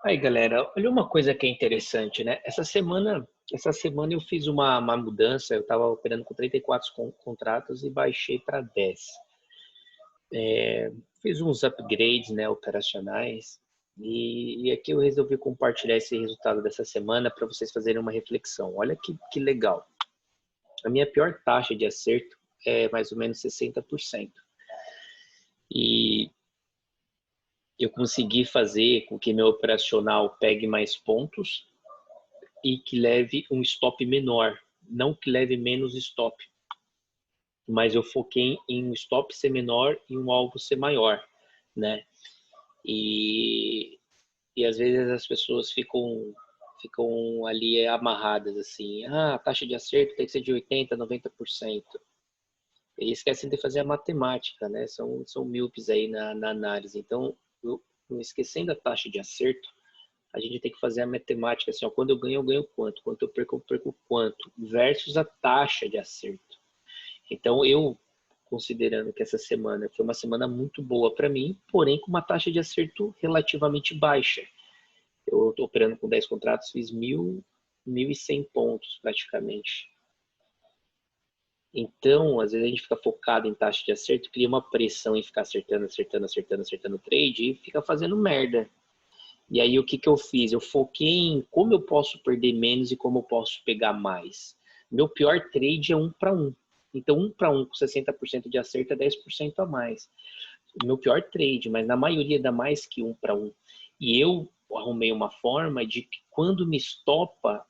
Aí, galera, olha uma coisa que é interessante, né? Essa semana eu fiz uma mudança, eu estava operando com 34 contratos e baixei para 10. Fiz uns upgrades, né, operacionais, e aqui eu resolvi compartilhar esse resultado dessa semana para vocês fazerem uma reflexão. Olha que legal. A minha pior taxa de acerto é mais ou menos 60%. E eu consegui fazer com que meu operacional pegue mais pontos e que leve um stop menor, não que leve menos stop, mas eu foquei em um stop ser menor e um alvo ser maior, né? E, e às vezes as pessoas ficam ali amarradas assim, a taxa de acerto tem que ser de 80, 90%. E esquecem de fazer a matemática, né? São míopes aí na análise. Então, não esquecendo a taxa de acerto, a gente tem que fazer a matemática assim, ó, quando eu ganho quanto? Quando eu perco quanto? Versus a taxa de acerto. Então, eu, considerando que essa semana foi uma semana muito boa para mim, porém com uma taxa de acerto relativamente baixa. Eu estou operando com 10 contratos, fiz 1.100 pontos praticamente. Então, às vezes a gente fica focado em taxa de acerto, cria uma pressão em ficar acertando o trade e fica fazendo merda. E aí o que eu fiz? Eu foquei em como eu posso perder menos e como eu posso pegar mais. Meu pior trade é 1 para 1. Então 1 para 1 com 60% de acerto é 10% a mais. O meu pior trade, mas na maioria dá mais que 1 para 1. E eu arrumei uma forma de que quando me estopa,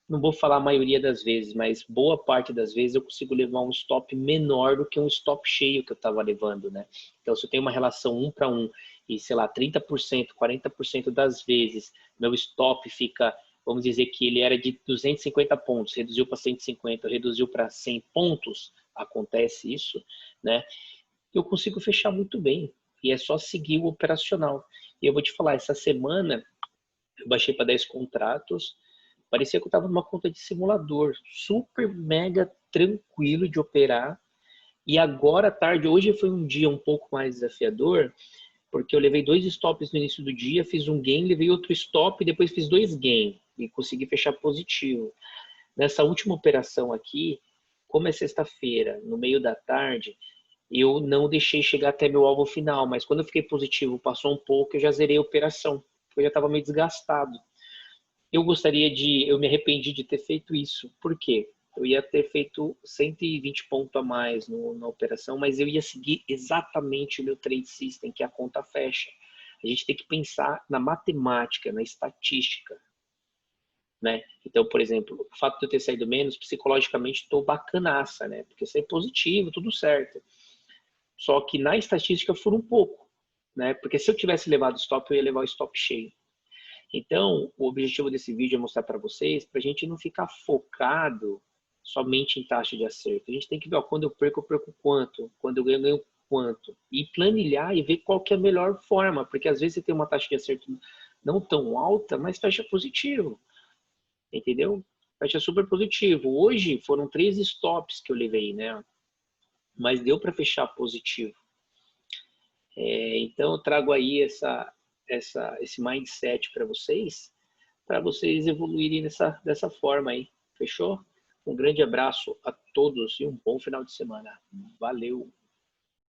não vou falar a maioria das vezes, mas boa parte das vezes eu consigo levar um stop menor do que um stop cheio que eu estava levando, né? Então, se eu tenho uma relação 1 para 1 e, sei lá, 30%, 40% das vezes meu stop fica, vamos dizer que ele era de 250 pontos, reduziu para 150, reduziu para 100 pontos, acontece isso, né? Eu consigo fechar muito bem. E é só seguir o operacional. E eu vou te falar, essa semana eu baixei para 10 contratos. Parecia que eu estava numa conta de simulador, super mega tranquilo de operar. E agora à tarde, hoje foi um dia um pouco mais desafiador, porque eu levei 2 stops no início do dia, fiz um gain, levei outro stop, e depois fiz 2 gain e consegui fechar positivo. Nessa última operação aqui, como é sexta-feira, no meio da tarde, eu não deixei chegar até meu alvo final, mas quando eu fiquei positivo, passou um pouco, eu já zerei a operação, porque eu já estava meio desgastado. Eu me arrependi de ter feito isso. Por quê? Eu ia ter feito 120 pontos a mais na operação, mas eu ia seguir exatamente o meu trade system, que é a conta fecha. A gente tem que pensar na matemática, na estatística, né? Então, por exemplo, o fato de eu ter saído menos, psicologicamente estou bacanaça, né? Porque eu saí positivo, tudo certo. Só que na estatística fura um pouco, né? Porque se eu tivesse levado stop, eu ia levar o stop cheio. Então, o objetivo desse vídeo é mostrar para vocês, para a gente não ficar focado somente em taxa de acerto. A gente tem que ver, ó, quando eu perco quanto, quando eu ganho quanto. E planilhar e ver qual que é a melhor forma, porque às vezes você tem uma taxa de acerto não tão alta, mas fecha positivo, entendeu? Fecha super positivo. Hoje foram 3 stops que eu levei, né? Mas deu para fechar positivo. Então eu trago aí esse mindset para vocês evoluírem dessa forma aí. Fechou? Um grande abraço a todos e um bom final de semana. Valeu!